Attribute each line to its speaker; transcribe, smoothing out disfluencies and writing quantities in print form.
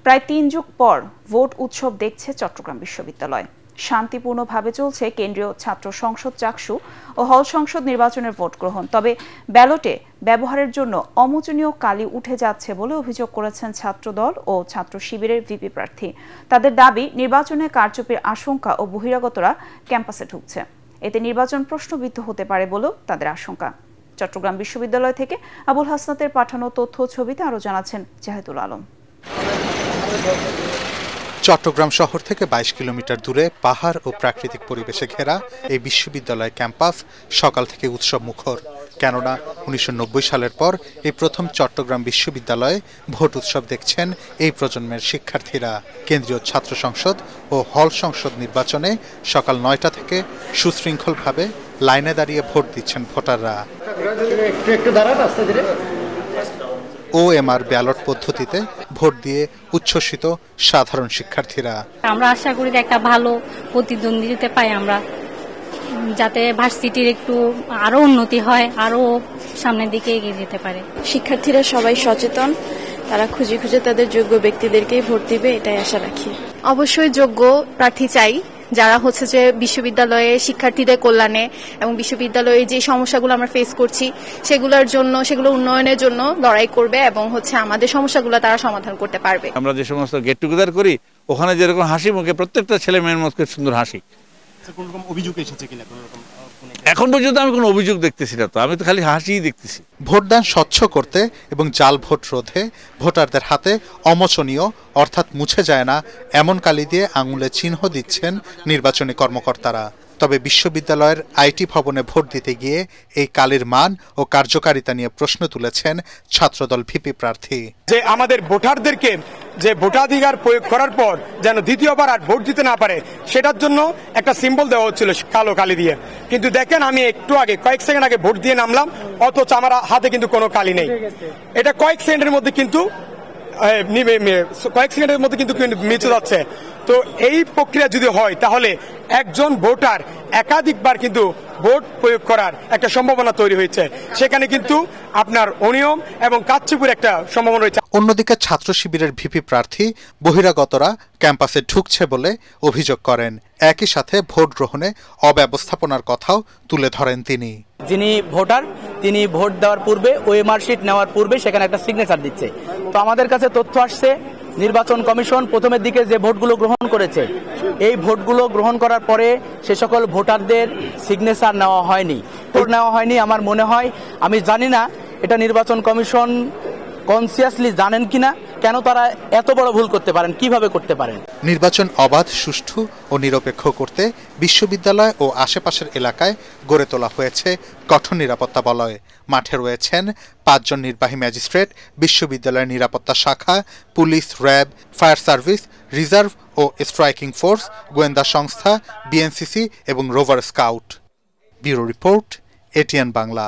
Speaker 1: প্রায় ৩ যুগ পর ভোট উৎসব দেখছে চট্টগ্রাম বিশ্ববিদ্যালয়। শান্তিপূর্ণভাবে চলছে কেন্দ্রীয় ছাত্র সংসদ চাকসু ও হল সংসদ নির্বাচনের ভোট গ্রহণ। তবে ব্যালটে ব্যবহারের জন্য অমোচনীয় কালি উঠে যাচ্ছে বলে অভিযোগ করেছেন ছাত্রদল ও ছাত্র শিবিরের ভিপি প্রার্থী। তাদের দাবি, নির্বাচনে কারচুপির আশঙ্কা ও বহিরাগতরা ক্যাম্পাসে ঢুকছে। এতে নির্বাচন প্রশ্নবিদ্ধ হতে পারে বলেও তাদের আশঙ্কা। চট্টগ্রাম বিশ্ববিদ্যালয় থেকে আবুল হাসনাতের পাঠানো তথ্য ছবিতে আরও জানাচ্ছেন জাহিদুল আলম।
Speaker 2: চট্টগ্রাম শহর থেকে ২২ কিলোমিটার দূরে পাহাড় ও প্রাকৃতিক পরিবেশে ঘেরা এই বিশ্ববিদ্যালয় ক্যাম্পাস সকাল থেকে উৎসব মুখর। কেননা ১৯৯০ সালের পর এই প্রথম চট্টগ্রাম বিশ্ববিদ্যালয়ে ভোট উৎসব দেখছেন এই প্রজন্মের শিক্ষার্থীরা। কেন্দ্রীয় ছাত্র সংসদ ও হল সংসদ নির্বাচনে সকাল ৯টা থেকে সুশৃঙ্খলভাবে লাইনে দাঁড়িয়ে ভোট দিচ্ছেন ভোটাররা। OMR ব্যালট পদ্ধতিতে ভোট দিয়ে উচ্ছ্বসিত সাধারণ শিক্ষার্থীরা।
Speaker 3: আমরা আশা করি যে একটা ভালো প্রতিদ্বন্দ্বিতা পাই আমরা, যাতে ভার্সিটির একটু আরো উন্নতি হয়, আরো সামনের দিকে এগিয়ে যেতে পারে।
Speaker 4: শিক্ষার্থীরা সবাই সচেতন, তারা খুঁজে খুঁজে তাদের যোগ্য ব্যক্তিদেরকেই ভোট দিবে, এটাই আশা রাখি।
Speaker 5: অবশ্যই যোগ্য প্রার্থী চাই, যারা হচ্ছে যে বিশ্ববিদ্যালয়ে শিক্ষার্থীদের কল্যাণে এবং বিশ্ববিদ্যালয়ে যে সমস্যাগুলো আমরা ফেস করছি সেগুলো উন্নয়নের জন্য লড়াই করবে এবং হচ্ছে আমাদের সমস্যাগুলো তারা সমাধান করতে পারবে।
Speaker 6: আমরা যে সমস্ত গেট টুগেদার করি, ওখানে যেরকম হাসি মুখে প্রত্যেকটা ছেলে মেয়ের মুখে সুন্দর হাসি।
Speaker 7: কোনো রকম অভিযোগ এসেছে কিনা?
Speaker 6: এখন পর্যন্ত আমি কোনো অভিযোগ দেখতেছি না, তো আমি তো খালি হাসিই দেখতেছি।
Speaker 2: ভোটদান স্বচ্ছ করতে এবং জাল ভোট রোধে ভোটারদের হাতে অমোচনীয় অর্থাৎ মুছে যায় না এমন কালি দিয়ে আঙুলে চিহ্ন দিচ্ছেন নির্বাচনী কর্মকর্তারা। তবে বিশ্ববিদ্যালয়ের আইটি ভবনে ভোট দিতে গিয়ে এই কালির মান ও কার্যকারিতা নিয়ে প্রশ্ন তুলেছেন ছাত্রদল ভিপি প্রার্থী।
Speaker 8: যে আমাদের ভোটারদেরকে যে ভোটাধিকার প্রয়োগ করার পর যেন দ্বিতীয়বার আর ভোট দিতে না পারে, সেটার জন্য একটা সিম্বল দেওয়া হচ্ছিল কালো কালি দিয়ে। কিন্তু দেখেন, আমি একটু আগে কয়েক সেকেন্ড আগে ভোট দিয়ে নামলাম, অথচ আমার হাতে কিন্তু কোনো কালি নেই। এটা কয়েক সেকেন্ডের মধ্যে কিন্তু মিচে যাচ্ছে। তো এই প্রক্রিয়া যদি হয়, তাহলে একজন ভোটার একাধিকবার কিন্তু ভোট প্রয়োগ করার একটা সম্ভাবনা তৈরি হয়েছে। সেখানে কিন্তু আপনার অনিয়ম এবং কারচুপির একটা সম্ভাবনা রয়েছে।
Speaker 2: অন্যদিকে ছাত্র শিবিরের ভিপি প্রার্থী বহিরাগতরা ক্যাম্পাসে ঢুকছে বলে অভিযোগ করেন। একই সাথে ভোট গ্রহণে অব্যবস্থাপনার কথাও তুলে ধরেন তিনি।
Speaker 9: যিনি ভোটার, তিনি ভোট দেওয়ার পূর্বে OMR শিট নেওয়ার পূর্বে সেখানে একটা সিগনেচার দিচ্ছে। তো আমাদের কাছে তথ্য আসছে, নির্বাচন কমিশন প্রথমের দিকে যে ভোটগুলো গ্রহণ করেছে, এই ভোটগুলো গ্রহণ করার পরে সে সকল ভোটারদের সিগনেচার নেওয়া হয়নি। আমার মনে হয়, আমি জানি না এটা নির্বাচন কমিশন কনসিয়াসলি জানেন কিনা, কেন তারা এত বড় ভুল করতে পারেন, কিভাবে করতে পারেন।
Speaker 2: নির্বাচন অবাধ, সুষ্ঠু ও নিরপেক্ষ করতে বিশ্ববিদ্যালয় ও আশেপাশের এলাকায় গড়ে তোলা হয়েছে কঠোর নিরাপত্তা বলয়। মাঠে রয়েছেন 5 জন নির্বাহী ম্যাজিস্ট্রেট, বিশ্ববিদ্যালয়ের নিরাপত্তা শাখা, police, RAB, fire service, reserve ও স্ট্রাইকিং ফোর্স, গোয়েন্দা সংস্থা, BNCC এবং rover scout. Bureau report, ATN Bangla.